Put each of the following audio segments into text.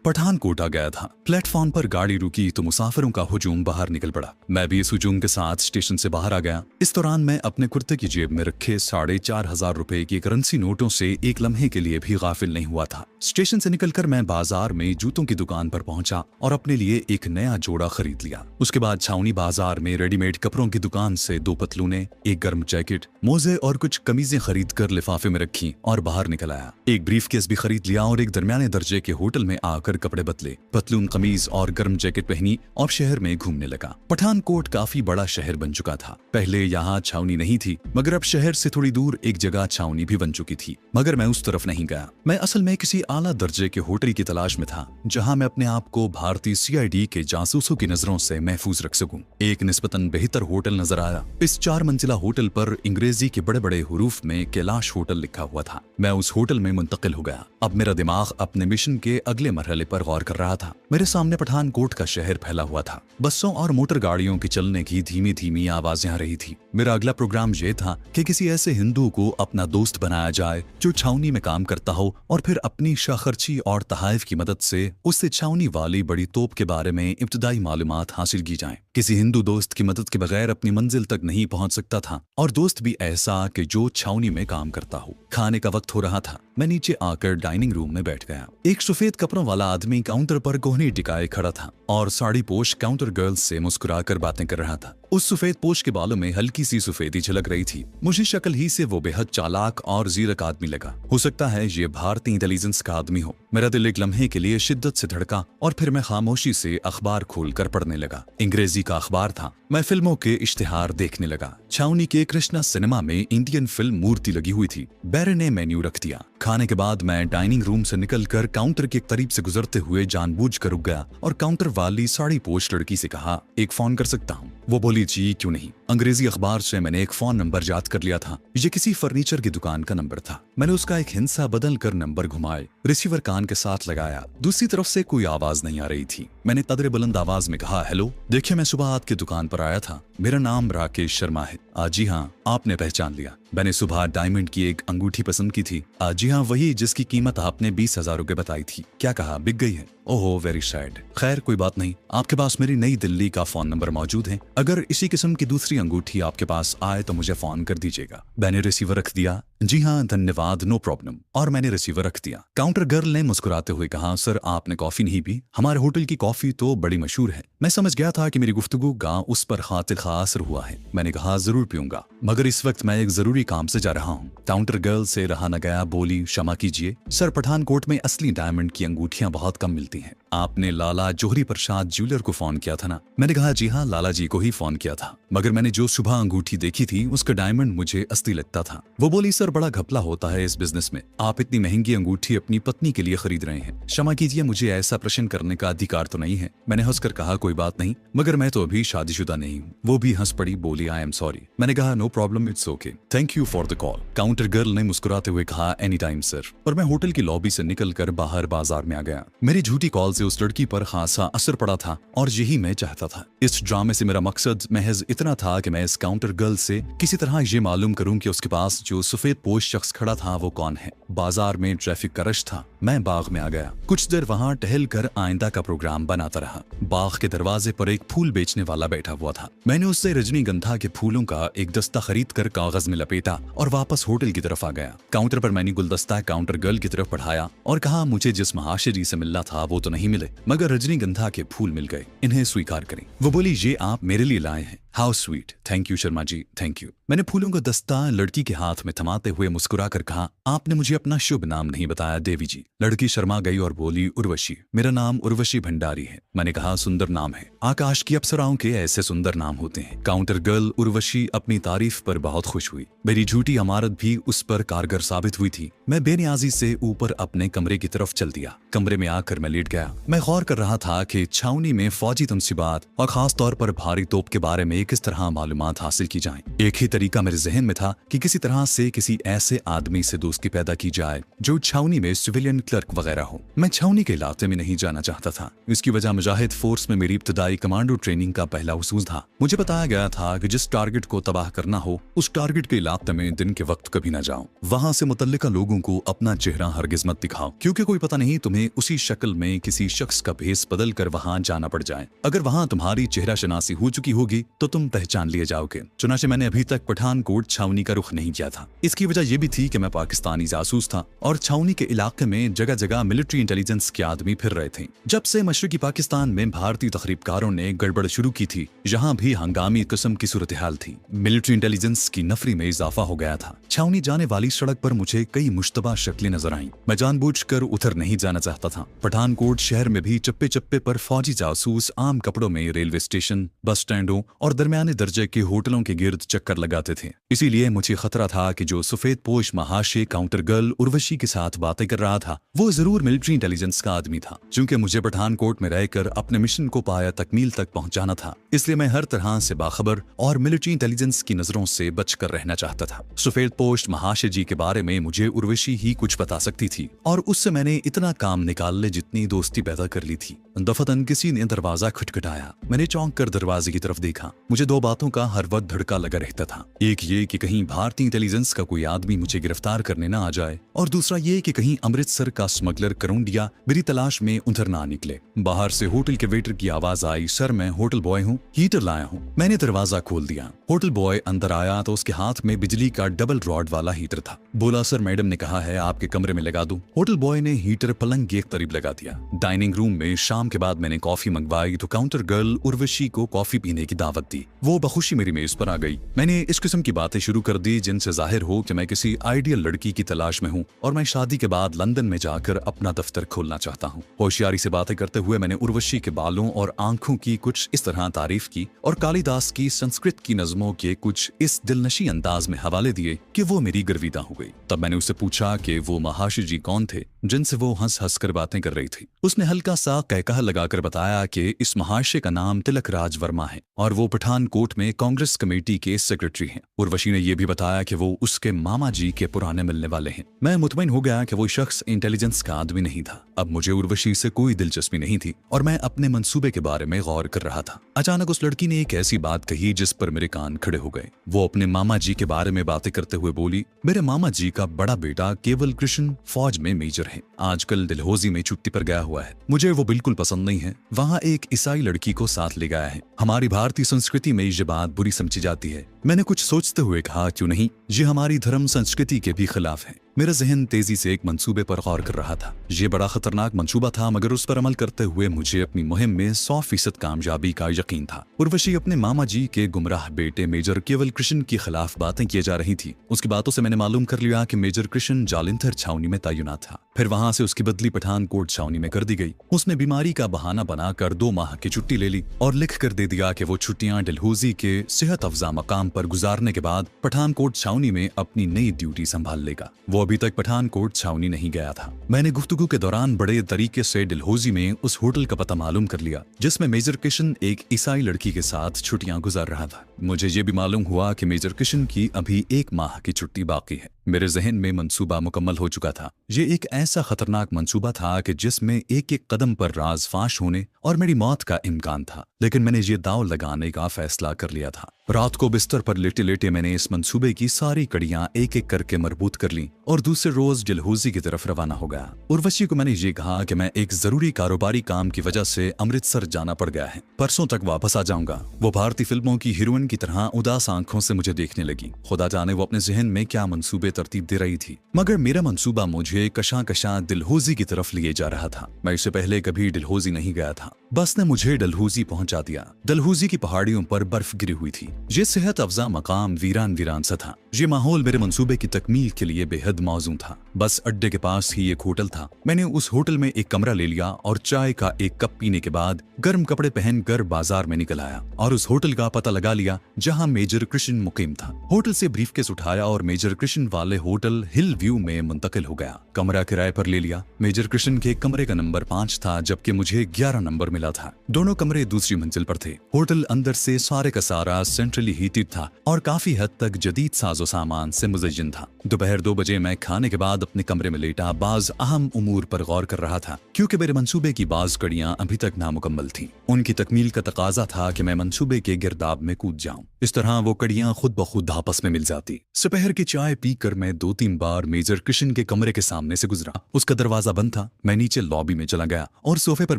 पठानकोट आ गया था। प्लेटफॉर्म पर गाड़ी रुकी तो मुसाफिरों का हुजूम बाहर निकल पड़ा। मैं भी इस हुजूम के साथ स्टेशन से बाहर आ गया। इस दौरान मैं अपने कुर्ते की जेब में रखे 4,500 रुपए की करेंसी नोटों से एक लम्हे के लिए भी गाफिल नहीं हुआ था। स्टेशन से निकलकर मैं बाजार में जूतों की दुकान पर पहुंचा और अपने लिए एक नया जोड़ा खरीद लिया। उसके बाद छावनी बाजार में रेडीमेड कपड़ों की दुकान से 2 पतलूने, एक गर्म जैकेट, मोजे और कुछ कमीजें खरीद कर लिफाफे में रखी और बाहर निकल आया। एक ब्रीफकेस भी खरीद लिया और एक दरमियाने दर्जे के होटल में आकर कपड़े बदले, पतलून कमीज और गर्म जैकेट पहनी और शहर में घूमने लगा। पठानकोट काफी बड़ा शहर बन चुका था। पहले यहाँ छावनी नहीं थी, मगर अब शहर से थोड़ी दूर एक जगह छावनी भी बन चुकी थी, मगर मैं उस तरफ नहीं गया। मैं असल में किसी आला दर्जे के होटल की तलाश में था जहाँ मैं अपने आप को भारतीय CID के जासूसों की नजरों से महफूज रख सकूं। एक निस्बतन बेहतर होटल नजर आया। इस 4 मंजिला होटल पर अंग्रेजी के बड़े बड़े हुरूफ में कैलाश होटल लिखा हुआ था। मैं उस होटल में मुंतकिल हो गया। अब मेरा दिमाग अपने मिशन के अगले मरहले पर गौर कर रहा था। मेरे सामने पठानकोट का शहर फैला हुआ था। बसों और मोटर गाड़ियों के चलने की धीमी धीमी आवाजें आ रही थी। मेरा अगला प्रोग्राम ये था कि किसी ऐसे हिंदू को अपना दोस्त बनाया जाए जो छावनी में काम करता हो और फिर अपनी शाखर्ची और तहाइफ की मदद से उससे छावनी वाली बड़ी तोप के बारे में इब्तदाई मालूमात हासिल की जाएं। किसी हिंदू दोस्त की मदद के बगैर अपनी मंजिल तक नहीं पहुंच सकता था, और दोस्त भी ऐसा कि जो छावनी में काम करता हो। खाने का वक्त हो रहा था। मैं नीचे आकर डाइनिंग रूम में बैठ गया। एक सफेद कपड़ों वाला आदमी काउंटर पर कोहनी टिकाए खड़ा था और साड़ी पोश काउंटर गर्ल से मुस्कुराकर बातें कर रहा था। उस सफेद पोश के बालों में हल्की सी सफेदी झलक रही थी। मुझे शक्ल ही से वो बेहद चालाक और जीरक आदमी लगा। हो सकता है ये भारतीय इंटेलिजेंस का आदमी हो। मेरा दिल एक लम्हे के लिए शिद्दत से धड़का और फिर मैं खामोशी से अखबार खोलकर पढ़ने लगा। अंग्रेजी का अखबार था। मैं फिल्मों के इश्तिहार देखने लगा। छावनी के कृष्णा सिनेमा में इंडियन फिल्म मूर्ति लगी हुई थी। बैरे ने मेन्यू रख दिया। खाने के बाद मैं डाइनिंग रूम से निकलकर काउंटर के करीब से गुजरते हुए जानबूझकर रुक गया और काउंटर वाली साड़ी पोश लड़की से कहा, एक फोन कर सकता हूँ? वो बोली, जी क्यों नहीं। अंग्रेजी अखबार से मैंने एक फोन नंबर याद कर लिया था। ये किसी फर्नीचर की दुकान का नंबर था। मैंने उसका एक हिंसा बदल कर नंबर घुमाए, रिसीवर कान के साथ लगाया। दूसरी तरफ से कोई आवाज नहीं आ रही थी। मैंने कदरे बुलंद आवाज में कहा, हेलो, देखिए मैं सुबह आपकी दुकान पर आया था। मेरा नाम राकेश शर्मा है। जी हाँ, आपने पहचान लिया। मैंने सुबह डायमंड की एक अंगूठी पसंद की थी। जी हाँ, वही जिसकी कीमत आपने 20,000 रुपए बताई थी। क्या कहा, बिक गई है? ओहो, वेरी सैड। खैर कोई बात नहीं, आपके पास मेरी नई दिल्ली का फोन नंबर मौजूद है। अगर इसी किस्म की दूसरी अंगूठी आपके पास आए तो मुझे फोन कर दीजिएगा। मैंने रिसीवर रख दिया। जी हाँ, धन्यवाद, नो प्रॉब्लम। और मैंने रिसीवर रख दिया। काउंटर गर्ल ने मुस्कुराते हुए कहा, सर आपने कॉफी नहीं पी? हमारे होटल की कॉफी तो बड़ी मशहूर है। मैं समझ गया था कि मेरी गुफ्तगू का उस पर खातिर खास असर हुआ है। मैंने कहा, जरूर पीऊंगा, मगर इस वक्त मैं एक जरूरी काम से जा रहा हूँ। काउंटर गर्ल से रहा न गया, बोली, क्षमा कीजिए सर, पठानकोट में असली डायमंड की अंगूठियां बहुत कम मिलती हैं। आपने लाला जोहरी प्रसाद ज्वेलर को फोन किया था ना? मैंने कहा, जी हाँ, लाला जी को ही फोन किया था, मगर मैंने जो सुबह अंगूठी देखी थी उसका डायमंड मुझे असली लगता था। वो बोली, सर बड़ा घपला होता है इस बिजनेस में। आप इतनी महंगी अंगूठी अपनी पत्नी के लिए खरीद रहे हैं। क्षमा कीजिए, मुझे ऐसा प्रश्न करने का अधिकार तो नहीं है। मैंने हंसकर कहा, कोई बात नहीं, मगर मैं तो अभी शादीशुदा नहीं हूँ। वो भी हंस पड़ी, बोली, आई एम सॉरी। मैंने कहा, no problem, it's okay, thank you for the call. Counter girl ने मुस्कुराते हुए कहा, एनी टाइम सर। और मैं होटल की लॉबी से निकलकर बाहर बाजार में आ गया। मेरी झूठी कॉल से उस लड़की पर खासा असर पड़ा था और यही मैं चाहता था। इस ड्रामे से मेरा मकसद महज इतना था कि मैं इस काउंटर गर्ल से किसी तरह ये मालूम करूं कि उसके पास जो सफेद पोश शख्स खड़ा था वो कौन है। बाजार में ट्रैफिक का रश था। मैं बाग में आ गया। कुछ देर वहां टहल कर आइंदा का प्रोग्राम बनाता रहा। बाग के दरवाजे पर एक फूल बेचने वाला बैठा हुआ था। मैंने उससे रजनीगंधा के फूलों का एक दस्ता खरीद कर कागज में लपेटा और वापस होटल की तरफ आ गया। काउंटर पर मैंने गुलदस्ता काउंटर गर्ल की तरफ बढ़ाया और कहा, मुझे जिस महाशरी से मिलना था वो तो नहीं मिले, मगर रजनीगंधा के फूल मिल गए, इन्हें स्वीकार करें। वो बोली, ये आप मेरे लिए लाए हैं। How sweet, thank you Sharma ji, thank you. मैंने फूलों का दस्ता लड़की के हाथ में थमाते हुए मुस्कुराकर कहा, आपने मुझे अपना शुभ नाम नहीं बताया देवी जी। लड़की शर्मा गई और बोली, उर्वशी। मेरा नाम उर्वशी भंडारी है। मैंने कहा, सुंदर नाम है, आकाश की अप्सराओं के ऐसे सुंदर नाम होते हैं। काउंटर गर्ल उर्वशी अपनी तारीफ पर बहुत खुश हुई। मेरी झूठी अमारत भी उस पर कारगर साबित हुई थी। मैं बेनियाजी से ऊपर अपने कमरे की तरफ चल दिया। कमरे में आकर मैं लेट गया। मैं गौर कर रहा था कि छावनी में फौजी तनसीबात और खास तौर पर भारी तोप के बारे में से किस तरह मालूमात हासिल की जाएं। एक ही तरीका मेरे जहन में था कि किसी तरह से किसी ऐसे आदमी से दोस्ती पैदा की जाए जो छावनी में सिविलियन क्लर्क वगैरह हो। मैं छावनी के इलाके में नहीं जाना चाहता था। इसकी वजह मुजाहिद फोर्स में मेरी इब्तदाई कमांडो ट्रेनिंग का पहला उसूल था। मुझे बताया गया था कि जिस टारगेट को तबाह करना हो उस टारगेट के इलाके में दिन के वक्त कभी ना जाओ। वहां से मुतल्लिका लोगों को अपना चेहरा हरगिज मत दिखाओ, क्योंकि कोई पता नहीं तुम्हें उसी शक्ल में किसी शख्स का भेस बदल कर वहां जाना पड़ जाए। अगर वहां तुम्हारी चेहरा शनासी हो चुकी होगी तो तुम पहचान लिए जाओगे। चुनाचे मैंने अभी तक पठानकोट छावनी का रुख नहीं किया था। इसकी वजह यह भी थी कि मैं पाकिस्तानी जासूस था और छावनी के इलाके में जगह जगह मिलिट्री इंटेलिजेंस के आदमी फिर रहे थे। जब से मशरकी पाकिस्तान में भारतीय तखरीबकारों ने गड़बड़ शुरू की थी, यहाँ भी हंगामी किस्म की सूरत हाल थी। मिलिट्री इंटेलिजेंस की नफरी में इजाफा हो गया था। छावनी जाने वाली सड़क पर मुझे कई मुश्तबा शक्लें नजर आईं। मैं जानबूझकर उधर नहीं जाना चाहता था। पठानकोट शहर में भी चप्पे चप्पे पर फौजी जासूस आम कपड़ों में रेलवे स्टेशन, बस स्टैंडों और दरमियाने दर्जे के होटलों के गिर्द चक्कर लगाते थे। इसीलिए मुझे खतरा था कि जो सफेद पोश महाशय काउंटर गर्ल उर्वशी के साथ बातें कर रहा था वो जरूर मिलिट्री इंटेलिजेंस का आदमी था। चूंकि मुझे पठानकोट में रहकर अपने मिशन को पाया तकमील तक पहुंचाना था, इसलिए मैं हर तरह से बाखबर और मिलिट्री इंटेलिजेंस की नजरों से बचकर रहना चाहता था। सफेद पोस्ट महाशय जी के बारे में मुझे उर्वशी ही कुछ बता सकती थी और उससे मैंने इतना काम निकाल ले जितनी दोस्ती पैदा कर ली थी। दफतन किसी ने दरवाजा खटखटाया। मैंने चौंक कर दरवाजे की तरफ देखा। मुझे दो बातों का हर वक्त धड़का लगा रहता था। एक ये कि कहीं भारतीय इंटेलिजेंस का कोई आदमी मुझे गिरफ्तार करने ना आ जाए, और दूसरा ये कि कहीं अमृतसर का स्मगलर करुंडिया मेरी तलाश में उधर ना निकले। बाहर से होटल के वेटर की आवाज आई, सर मैं होटल बॉय हूँ, हीटर लाया हूँ। मैंने दरवाजा खोल दिया। होटल बॉय अंदर आया तो उसके हाथ में बिजली का डबल रॉड वाला हीटर था। बोला, सर मैडम ने कहा है आपके कमरे में लगा दूं। होटल बॉय ने हीटर पलंग के एक करीब लगा दिया। डाइनिंग रूम में शाम के बाद मैंने कॉफी मंगवाई तो काउंटर गर्ल उर्वशी को कॉफी पीने की दावत दी। वो बखुशी मेरी मेज पर आ गई। मैंने इस किस्म की बातें शुरू कर दी जिनसे जाहिर हो कि मैं किसी आइडियल लड़की की तलाश में हूँ और मैं शादी के बाद लंदन में जाकर अपना दफ्तर खोलना चाहता हूँ। होशियारी से बातें करते हुए मैंने उर्वशी के बालों और आंखों की कुछ इस तरह तारीफ की और कालिदास की संस्कृत की नज़मों के कुछ इस दिलनशी अंदाज में हवाले दिए कि वो मेरी गर्विदा हो गई। तब मैंने उससे पूछा कि वो महाशय जी कौन थे जिनसे वो हंस हंस कर बातें कर रही थी। उसने हल्का सा कहकहा लगाकर बताया कि इस महाशय का नाम तिलक राज वर्मा है और वो पठानकोट में कांग्रेस कमेटी के सेक्रेटरी हैं। उर्वशी ने यह भी बताया कि वो उसके मामा जी के पुराने मिलने वाले हैं। मैं मुतमईन हो गया कि वो शख्स इंटेलिजेंस का आदमी नहीं था। अब मुझे उर्वशी से कोई दिलचस्पी नहीं थी और मैं अपने मंसूबे के बारे में गौर कर रहा था। अचानक उस लड़की ने एक ऐसी बात कही जिस पर मेरे कान खड़े हो गए। वो अपने मामा जी के बारे में बातें करते हुए बोली, मेरे मामा जी का बड़ा बेटा केवल कृष्ण फौज में मेजर है, आजकल डलहौजी में छुट्टी पर गया हुआ है। मुझे वो बिल्कुल पसंद नहीं है। वहाँ एक ईसाई लड़की को साथ ले गया है। हमारी भारतीय संस्कृति में ये बात बुरी समझी जाती है। मैंने कुछ सोचते हुए कहा, क्यों नहीं, ये हमारी धर्म संस्कृति के भी खिलाफ है। मेरा जहन तेजी से एक मंसूबे पर गौर कर रहा था। ये बड़ा खतरनाक मंसूबा था, मगर उस पर अमल करते हुए मुझे अपनी मुहिम में 100% कामयाबी का यकीन था। उर्वशी अपने मामा जी के गुमराह बेटे मेजर केवल कृष्ण के खिलाफ बातें किए जा रही थी। उसकी बातों से मैंने मालूम कर लिया कि मेजर कृष्ण जालिंधर छावनी में तैनात था। फिर वहां से उसकी बदली पठानकोट छावनी में कर दी गई। उसने बीमारी का बहाना बनाकर 2 माह की छुट्टी ले ली और लिख कर दे दिया कि वो छुट्टियां डलहौजी के सेहत अफजा मकाम पर गुजारने के बाद पठानकोट छावनी में अपनी नई ड्यूटी संभाल लेगा। वो अभी तक पठानकोट छावनी नहीं गया था। मैंने गुफ्तगू के दौरान बड़े तरीके से डलहौजी में उस होटल का पता मालूम कर लिया जिसमें मेजर किशन एक ईसाई लड़की के साथ छुट्टियां गुजार रहा था। मुझे ये भी मालूम हुआ कि मेजर किशन की अभी 1 माह की छुट्टी बाकी है। मेरे जहन में मंसूबा मुकम्मल हो चुका था। ये एक ऐसा खतरनाक मंसूबा था कि जिसमें एक एक कदम पर राज फाश होने और मेरी मौत का इम्कान था, लेकिन मैंने ये दाव लगाने का फैसला कर लिया था। रात को बिस्तर पर लेटे लेटे मैंने इस मंसूबे की सारी कड़ियां एक एक करके मरबूत कर ली और दूसरे रोज डलहौजी की तरफ रवाना हो गया। उर्वशी को मैंने ये कहा कि मैं एक जरूरी कारोबारी काम की वजह से अमृतसर जाना पड़ गया है, परसों तक वापस आ जाऊंगा। वो भारतीय फिल्मों की हीरोइन की तरह उदास आंखों से मुझे देखने लगी। खुदा जाने वो अपने जहन में क्या मंसूबे तरतीब दे रही थी, मगर मेरा मंसूबा मुझे कशां कशां डलहौजी की तरफ लिए जा रहा था। मैं इससे पहले कभी डलहौजी नहीं गया था। बस ने मुझे डलहौजी पहुंचा दिया। डलहौजी की पहाड़ियों पर बर्फ गिरी हुई थी। ये सेहत अफजा मकाम वीरान वीरान सा था। ये माहौल मेरे मंसूबे की तकमील के लिए बेहद मौजूद था। बस अड्डे के पास ही एक होटल था। मैंने उस होटल में एक कमरा ले लिया और चाय का एक कप पीने के बाद गर्म कपड़े पहनकर बाजार में निकल आया और उस होटल का पता लगा लिया जहां मेजर कृष्ण मुकीम था। होटल से ब्रीफकेस उठाया और मेजर कृष्ण वाले होटल हिल व्यू में मुंतकिल हो गया। कमरा किराए पर ले लिया। मेजर कृष्ण के कमरे का नंबर 5 था, जबकि मुझे 11 नंबर मिला था। दोनों कमरे दूसरी मंजिल पर थे। होटल अंदर से सारे का सारा सेंट्रली हीटेड था और काफी हद तक जदीद साजो सामान से मुज़य्यन था। दोपहर 2 बजे मैं खाने के बाद अपने कमरे में लेटा बाज अहम उमूर पर गौर कर रहा था, क्योंकि मेरे मंसूबे की बाज कड़ियां अभी तक नामुकम्मल थीं। उनकी तकमील का तकाजा था कि मैं मंसूबे के गिरदाब में कूद जाऊं। इस तरह वो कड़ियां खुद ब खुद आपस में मिल जाती। दोपहर की चाय पीकर मैं 2-3 बार मेजर कृष्ण के कमरे के सामने से गुजरा। उसका दरवाजा बंद था। मैं नीचे लॉबी में चला गया और सोफे पर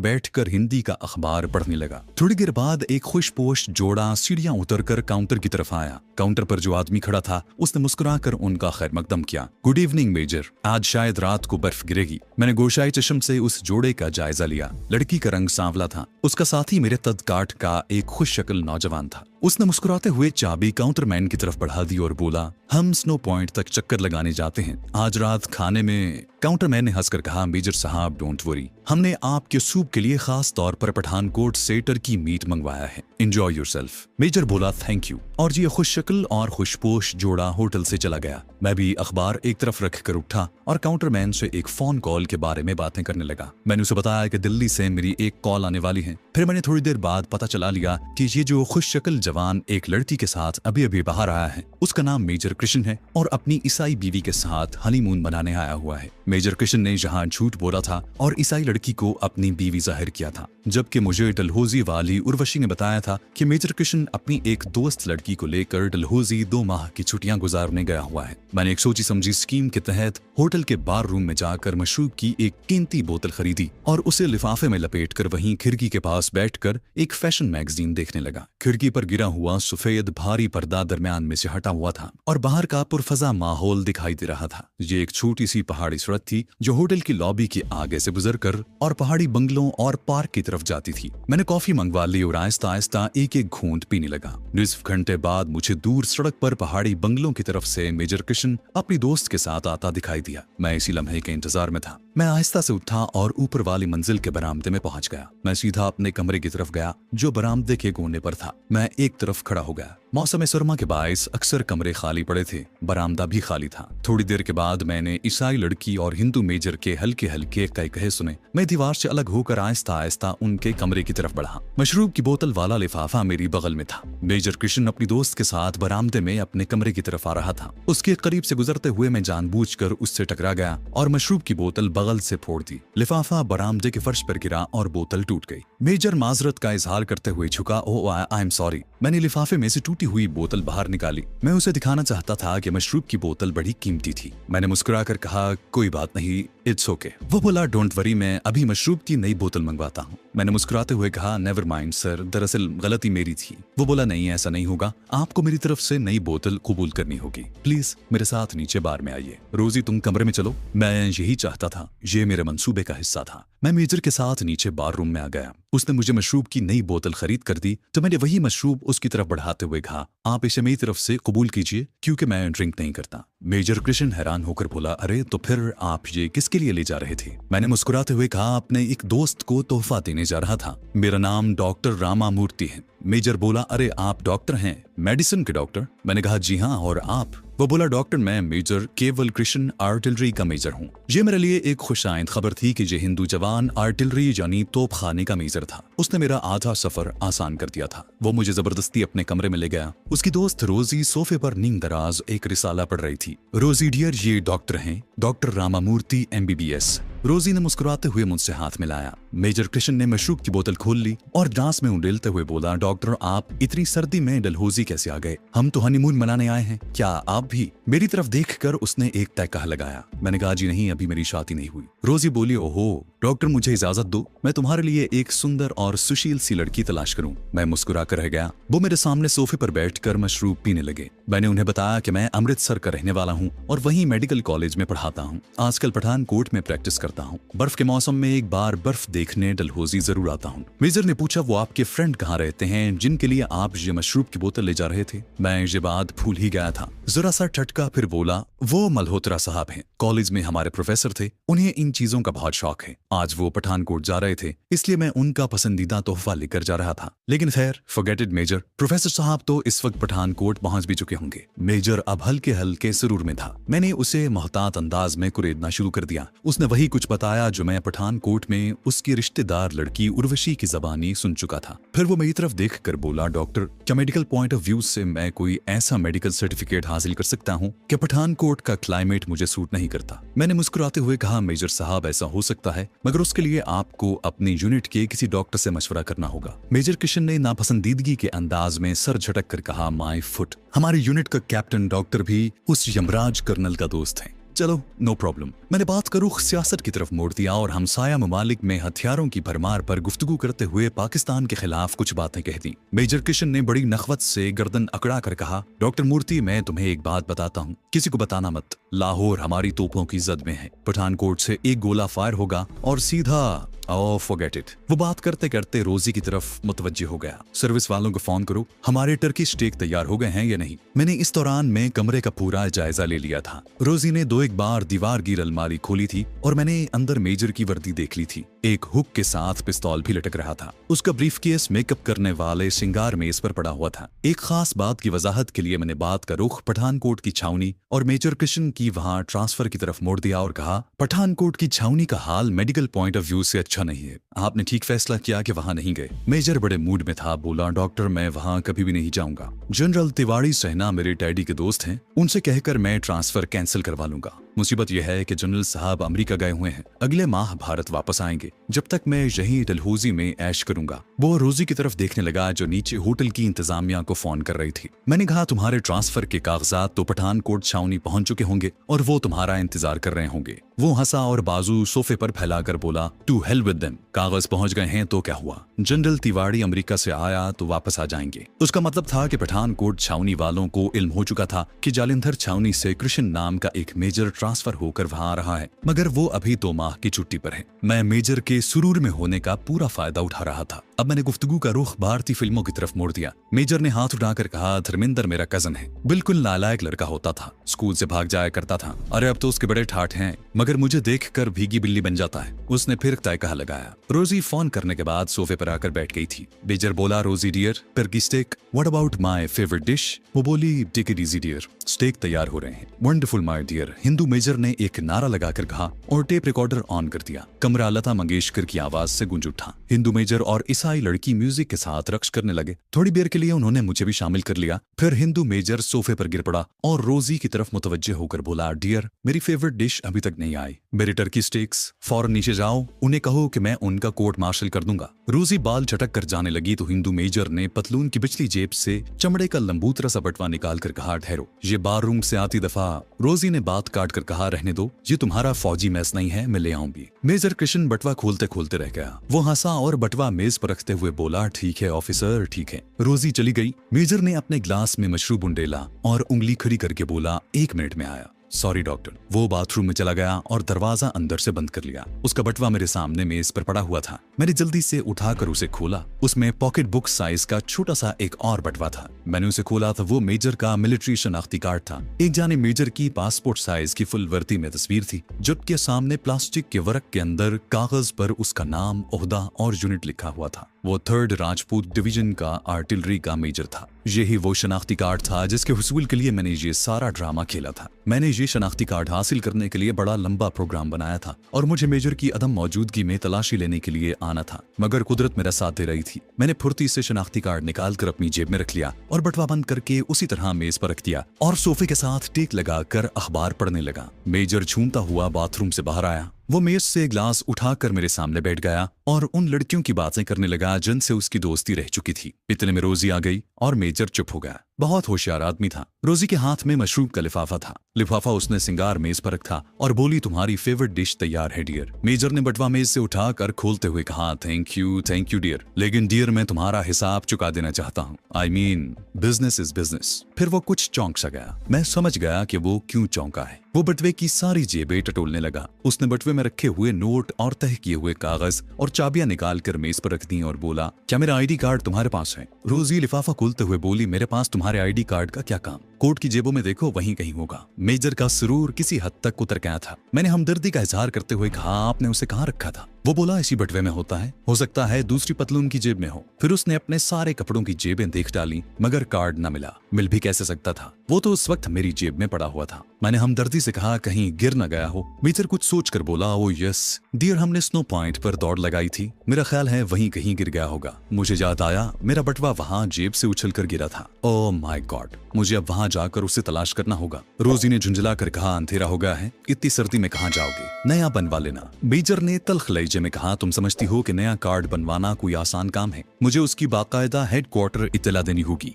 बैठकर हिंदी का अखबार पढ़ने लगा। थोड़ी देर बाद एक खुशपोश जोड़ा सीढ़ियां उतरकर काउंटर की तरफ आया। काउंटर पर जो आदमी खड़ा था उसने मुस्कुराकर उनका खैर मकदम किया। गुड इवनिंग मेजर, आज शायद रात को बर्फ गिरेगी। मैंने गोशाई चश्म से उस जोड़े का जायजा लिया। लड़की का रंग सांवला था। उसका साथी मेरे तदकाट का एक खुश शक्ल नौजवान था। उसने मुस्कुराते हुए चाबी काउंटरमैन की तरफ बढ़ा दी और बोला, हम स्नो पॉइंट तक चक्कर लगाने जाते हैं आज रात खाने में। काउंटरमैन ने हंसकर कहा, मेजर साहब डोंट वरी, हमने आपके सूप के लिए खास तौर पर पठानकोट से टर्की मीट मंगवाया है। Enjoy yourself. मेजर बोला थैंक यू और ये खुश शक्ल और खुशपोश जोड़ा होटल से चला गया। मैं भी अखबार एक तरफ रखकर उठा और काउंटरमैन से एक फोन कॉल के बारे में बातें करने लगा। मैंने उसे बताया कि दिल्ली से मेरी एक कॉल आने वाली है। फिर मैंने थोड़ी देर बाद पता चला लिया कि ये जो खुश शक्ल जवान एक लड़की के साथ अभी अभी बाहर आया है उसका नाम मेजर कृष्ण है और अपनी ईसाई बीवी के साथ हनीमून मनाने आया हुआ है। मेजर कृष्ण ने जहां झूठ बोला था और ईसाई लड़की को अपनी बीवी जाहिर किया था, जबकि मुझे डलहौजी वाली उर्वशी ने बताया था कि मेजर कृष्ण अपनी एक दोस्त लड़की को लेकर डलहौजी 2 माह की छुट्टियां गुजारने गया हुआ है। मैंने एक सोची समझी स्कीम के तहत होटल के बार रूम में जाकर मशरूब की एक कीमती बोतल खरीदी और उसे लिफाफे में लपेटकर वहीं खिड़की के पास बैठकर एक फैशन मैगजीन देखने लगा। खिड़की पर गिरा हुआ सफेद भारी पर्दा दरमियान में से हटा हुआ था और बाहर का पुरफजा माहौल दिखाई दे रहा था। ये एक छोटी सी पहाड़ी सड़क थी जो होटल की लॉबी के आगे से गुजरकर और पहाड़ी बंगलों और पार्क की तरफ जाती थी। मैंने कॉफी मंगवा ली और आहिस्ता आहिस्ता एक एक घूंट पीने लगा। निस्फ घंटे बाद मुझे दूर सड़क पर पहाड़ी बंगलों की तरफ से मेजर कृष्ण अपनी दोस्त के साथ आता दिखाई दिया। मैं इसी लम्हे के इंतजार में था। मैं आहिस्ता से उठा और ऊपर वाली मंजिल के बरामदे में पहुंच गया। मैं सीधा अपने कमरे की तरफ गया जो बरामदे के कोने पर था। मैं एक तरफ खड़ा हो गया। मौसम सरमा के बायस अक्सर कमरे खाली पड़े थे, बरामदा भी खाली था। थोड़ी देर के बाद मैंने ईसाई लड़की और हिंदू मेजर के हल्के हल्के कहे सुने। मैं दीवार से अलग होकर आहिस्ता आहिस्ता उनके कमरे की तरफ बढ़ा। मशरूब की बोतल वाला लिफाफा मेरी बगल में था। मेजर कृष्ण अपनी दोस्त के साथ बरामदे में अपने कमरे की तरफ आ रहा था। उसके करीब से गुजरते हुए मैं जानबूझकर उससे टकरा गया और मशरूब की बोतल बगल से फोड़ दी। लिफाफा बरामदे के फर्श पर गिरा और बोतल टूट गई। मेजर माजरत का इजहार करते हुए झुका। ओ आई एम सॉरी। मैंने लिफाफे में से टूटी हुई बोतल बाहर निकाली। मैं उसे दिखाना चाहता था कि मशरूब की बोतल बड़ी कीमती थी। मैंने मुस्कुराकर कहा, कोई बात नहीं, इट्स ओके। वो बोला, डोंट वरी, मैं अभी मशरूब की नई बोतल मंगवाता हूँ। मैंने मुस्कुराते हुए कहा, नेवर माइंड सर, दरअसल गलती मेरी थी। वो बोला, नहीं ऐसा नहीं होगा, आपको मेरी तरफ से नई बोतल कबूल करनी होगी। प्लीज मेरे साथ नीचे बार में आइए। रोजी तुम कमरे में चलो। मैं यही चाहता था, ये मेरे मंसूबे का हिस्सा था। मैं मेजर के साथ नीचे बार रूम में आ गया। उसने मुझे मशरूब की नई बोतल खरीद कर दी तो मैंने वही मशरूब उसकी तरफ बढ़ाते हुए कहा, आप इसे मेरी तरफ से कबूल कीजिए क्योंकि मैं ड्रिंक नहीं करता। मेजर कृष्ण हैरान होकर बोला, अरे तो फिर आप ये किसके लिए ले जा रहे थे? मैंने मुस्कुराते हुए कहा, अपने एक दोस्त को तोहफा देने जा रहा था। मेरा नाम डॉक्टर रामामूर्ति है। मेजर बोला, अरे आप डॉक्टर हैं, मेडिसिन के डॉक्टर? मैंने कहा, जी हाँ, और आप? वो बोला, डॉक्टर मैं मेजर केवल कृष्ण आर्टिलरी का मेजर हूँ। ये मेरे लिए एक खुशाइंद खबर थी कि ये हिंदू जवान आर्टिलरी यानी तोपखाने का मेजर था। उसने मेरा आधा सफर आसान कर दिया था। वो मुझे जबरदस्ती अपने कमरे में ले गया। उसकी दोस्त रोजी सोफे पर नींद दराज एक रिसाला पढ़ रही थी। रोजी डियर, ये डॉक्टर हैं, डॉक्टर रामामूर्ति MBBS। रोजी ने मुस्कुराते हुए मुझसे हाथ मिलाया। मेजर कृष्ण ने मशरूब की बोतल खोल ली और ग्लास में उंडेलते हुए बोला, डॉक्टर आप इतनी सर्दी में डलहौजी कैसे आ गए? हम तो हनीमून मनाने आए हैं, क्या आप भी? मेरी तरफ देखकर उसने एक तहका लगाया। मैंने कहा, जी नहीं, अभी मेरी शादी नहीं हुई। रोजी बोली, ओहो डॉक्टर मुझे इजाजत दो, मैं तुम्हारे लिए एक सुंदर और सुशील सी लड़की तलाश करूं। मैं मुस्कुरा कर रह गया। वो मेरे सामने सोफे पर बैठकर मशरूब पीने लगे। मैंने उन्हें बताया कि मैं अमृतसर का रहने वाला हूँ और वहीं मेडिकल कॉलेज में पढ़ाता हूँ। आजकल पठानकोट में प्रैक्टिस करता हूँ। बर्फ के मौसम में एक बार बर्फ देखने डलहौजी जरूर आता हूँ। मेजर ने पूछा, वो आपके फ्रेंड कहाँ रहते हैं जिनके लिए आप ये मशरूब की बोतल ले जा रहे थे? मैं ये बात भूल ही गया था। जरा सा टटका फिर बोला, वो मल्होत्रा साहब हैं, कॉलेज में हमारे प्रोफेसर थे, उन्हें इन चीजों का बहुत शौक है। आज वो पठानकोट जा रहे थे, इसलिए मैं उनका पसंदीदा तोहफा लेकर जा रहा था। लेकिन खैर, फॉरगेट इट मेजर, प्रोफेसर साहब तो इस वक्त पठानकोट पहुंच भी चुके होंगे। मेजर अब हल्के हल्के सुरूर में था। मैंने उसे मोहतात अंदाज में कुरेदना शुरू कर दिया। उसने वही कुछ बताया जो मैं पठानकोट में उसकी रिश्तेदार लड़की उर्वशी की ज़बानी सुन चुका था। फिर वो मेरी तरफ देख कर बोला, डॉक्टर, क्या मेडिकल पॉइंट ऑफ व्यू से मैं कोई ऐसा मेडिकल सर्टिफिकेट हासिल कर सकता हूँ कि पठानकोट का क्लाइमेट मुझे सूट नहीं करता? मैंने मुस्कुराते हुए कहा, मेजर साहब, ऐसा हो सकता है, मगर उसके लिए आपको अपनी यूनिट के किसी डॉक्टर से मशवरा करना होगा। मेजर किशन ने नापसंदीदगी के अंदाज में सर झटक कर कहा, माय फुट, हमारी यूनिट का कैप्टन डॉक्टर भी उस यमराज कर्नल का दोस्त है। चलो, नो प्रॉब्लम। मैंने बात का रुख सियासत की तरफ मोड़ दिया और हमसाया ममालिक में हथियारों की भरमार पर गुफ्तगू करते हुए पाकिस्तान के खिलाफ कुछ बातें कह दी। मेजर किशन ने बड़ी नखवत से गर्दन अकड़ा कर कहा, डॉक्टर मूर्ति, मैं तुम्हें एक बात बताता हूँ, किसी को बताना मत। लाहौर हमारी तोपों की जद में है। पठानकोट से एक गोला फायर होगा और सीधा फॉरगेट इट। वो बात करते करते रोजी की तरफ मुतवज्जे हो गया। सर्विस वालों को फोन करो, हमारे टर्की स्टेक तैयार हो गए हैं या नहीं। मैंने इस दौरान में कमरे का पूरा जायजा ले लिया था। रोजी ने दो एक बार दीवार की अलमारी खोली थी और मैंने अंदर मेजर की वर्दी देख ली थी। एक हुक के साथ पिस्तौल भी लटक रहा था। उसका ब्रीफकेस मेकअप करने वाले श्रृंगार मेज पर पड़ा हुआ था। एक खास बात की वजाहत के लिए मैंने बात का रुख पठानकोट की छावनी और मेजर किशन की वहां ट्रांसफर की तरफ मोड़ दिया और कहा, पठानकोट की छावनी का हाल मेडिकल पॉइंट ऑफ व्यू से अच्छा नहीं है। आपने ठीक फैसला किया कि वहां नहीं गए। मेजर बड़े मूड में था, बोला, डॉक्टर, मैं वहां कभी भी नहीं जाऊंगा। जनरल तिवारी सहना मेरे डैडी के दोस्त हैं, उनसे कहकर मैं ट्रांसफर कैंसिल करवा लूंगा। मुसीबत यह है कि जनरल साहब अमेरिका गए हुए हैं, अगले माह भारत वापस आएंगे। जब तक मैं यहीं डलहौजी में ऐश करूंगा। वो रोजी की तरफ देखने लगा जो नीचे होटल की इंतजामिया को फोन कर रही थी। मैंने कहा, तुम्हारे ट्रांसफर के कागजात तो पठानकोट छावनी पहुंच चुके होंगे और वो तुम्हारा इंतजार कर रहे होंगे। वो हंसा और बाजू सोफे पर फैलाकर बोला, टू हेल विद देम, कागज पहुंच गए हैं तो क्या हुआ? जनरल तिवारी अमेरिका से आया तो वापस आ जाएंगे। उसका मतलब था कि पठानकोट छावनी वालों को इल्म हो चुका था कि जालिंधर छावनी से कृष्ण नाम का एक मेजर ट्रांसफर होकर वहां आ रहा है, मगर वो अभी 2 माह की छुट्टी पर है। मैं मेजर के सुरूर में होने का पूरा फायदा उठा रहा था। अब मैंने गुफ्तगू का रुख भारतीय फिल्मों की तरफ मोड़ दिया। मेजर ने हाथ उठाकर कहा, धर्मेंद्र मेरा कजन है, बिल्कुल नालायक लड़का होता था, स्कूल से भाग जाया करता था। अरे अब तो उसके बड़े ठाठ हैं, मगर मुझे देखकर भीगी बिल्ली बन जाता है। उसने फिर तयकहा लगाया। रोजी फोन करने के बाद सोफे पर आकर बैठ गई थी। मेजर बोला, Rosie dear, turkey steak, what about my favourite dish? वो बोली, take it easy dear, steak तैयार हो रहे हैं। Wonderful my dear, Hindu major ने एक नारा लगाकर कहा और टेप रिकॉर्डर ऑन कर दिया। कमरा लता मंगेशकर की आवाज से गूंज उठा। हिंदू मेजर और ईसाई लड़की म्यूजिक के साथ रक्स करने लगे। थोड़ी देर के लिए उन्होंने मुझे भी शामिल कर लिया। फिर हिंदू मेजर सोफे पर गिर पड़ा और रोजी की तरफ मुतवज्जे होकर बोला, डियर, मेरी फेवरेट डिश अभी तक नहीं आई, मेरे टर्की स्टेक्स। फौरन नीचे जाओ, उन्हें कहो कि मैं उनका कोर्ट मार्शल कर दूंगा। रोजी बाल झटक कर जाने लगी तो हिंदू मेजर ने पतलून की पिछली जेब से चमड़े का लंबूतरा सा बटवा निकाल कर कहा, ठहरो, ये बाररूम से आती दफा। रोजी ने बात काट कर कहा, रहने दो, ये तुम्हारा फौजी मैस नहीं है, मैं ले आऊंगी। मेजर कृष्ण बटवा खोलते खोलते रह गया। वो हंसा और बटवा मेज पर रखते हुए बोला, ठीक है ऑफिसर, ठीक है। रोजी चली गई। मेजर ने अपने ग्लास में मशरूब उंडेला और उंगली खड़ी करके बोला, 1 मिनट में आया। Sorry doctor. वो बाथरूम में चला गया और दरवाजा अंदर से बंद कर लिया। उसका बटवा मेरे सामने मेज पर पड़ा हुआ था। मैंने जल्दी से उठाकर उसे खोला। उसमें पॉकेट बुक साइज का छोटा सा एक और बटवा था। मैंने उसे खोला तो वो मेजर का मिलिट्री शनाख्ती कार्ड था। एक जाने मेजर की पासपोर्ट साइज की फुल वर्दी में तस्वीर थी, जबकि सामने प्लास्टिक के वर्क के अंदर कागज पर उसका नाम, ओहदा और यूनिट लिखा हुआ था। वो 3rd राजपूत डिवीजन का आर्टिलरी का मेजर था। यही वो शनाख्ती कार्ड था जिसके हुसूल के लिए मैंने ये सारा ड्रामा खेला था। मैंने ये शनाख्ती कार्ड हासिल करने के लिए बड़ा लंबा प्रोग्राम बनाया था और मुझे मेजर की अदम मौजूदगी में तलाशी लेने के लिए आना था, मगर कुदरत मेरा साथ दे रही थी। मैंने फुर्ती से शनाख्ती कार्ड निकाल कर अपनी जेब में रख लिया और बटवा बंद करके उसी तरह मेज पर रख दिया और सोफे के साथ टेक लगाकर अखबार पढ़ने लगा। मेजर झूमता हुआ बाथरूम से बाहर आया। वो मेज से ग्लास उठाकर मेरे सामने बैठ गया और उन लड़कियों की बातें करने लगा जिनसे उसकी दोस्ती रह चुकी थी। इतने में रोजी आ गई और मेजर चुप हो गया। बहुत होशियार आदमी था। रोजी के हाथ में मशरूब का लिफाफा था। लिफाफा उसने सिंगार मेज पर रखा और बोली, तुम्हारी फेवरेट डिश तैयार है डियर। मेजर ने बटवा मेज से उठाकर खोलते हुए कहा, थैंक यू डियर, लेकिन डियर मैं तुम्हारा हिसाब चुका देना चाहता हूँ। I mean business is business. फिर वो कुछ चौंक सा गया। मैं समझ गया कि वो क्यों चौंका है। वो बटवे की सारी जेबें टटोलने लगा। उसने बटवे में रखे हुए नोट और तह किए हुए कागज और चाबियां निकाल कर मेज पर रख दी और बोला, क्या मेरा आईडी कार्ड तुम्हारे पास है? रोजी लिफाफा खोलते हुए बोली, मेरे पास तुम्हारे आईडी कार्ड का क्या काम? कोट की जेबों में देखो, वहीं कहीं होगा। मेजर का सुरूर किसी हद तक उतर गया था। मैंने हमदर्दी का इजहार करते हुए कहा, आपने उसे कहाँ रखा था? वो बोला, इसी बटवे में होता है, हो सकता है दूसरी पतलून की जेब में हो। फिर उसने अपने सारे कपड़ों की जेबें देख डाली, मगर कार्ड न मिला। मिल भी कैसे सकता था, वो तो उस वक्त मेरी जेब में पड़ा हुआ था। मैंने हमदर्दी से कहा, कहीं गिर न गया हो? मेजर कुछ सोचकर बोला, ओ यस डियर, हमने स्नो पॉइंट पर दौड़ लगाई थी, मेरा ख्याल है वहीं कहीं गिर गया होगा। मुझे याद आया, मेरा बटवा वहां जेब से उछल कर गिरा था। ओह माय गॉड, मुझे अब वहां जाकर उसे तलाश करना होगा। रोजी ने झुंझला कर कहा, अंधेरा हो गया है, इतनी सर्दी में कहाँ जाओगे? नया बनवा लेना। मेजर ने तल्ख लहजे में कहा, तुम समझती हो कि नया कार्ड बनवाना कोई आसान काम है? मुझे उसकी बाकायदा हेडक्वार्टर इत्तला देनी होगी।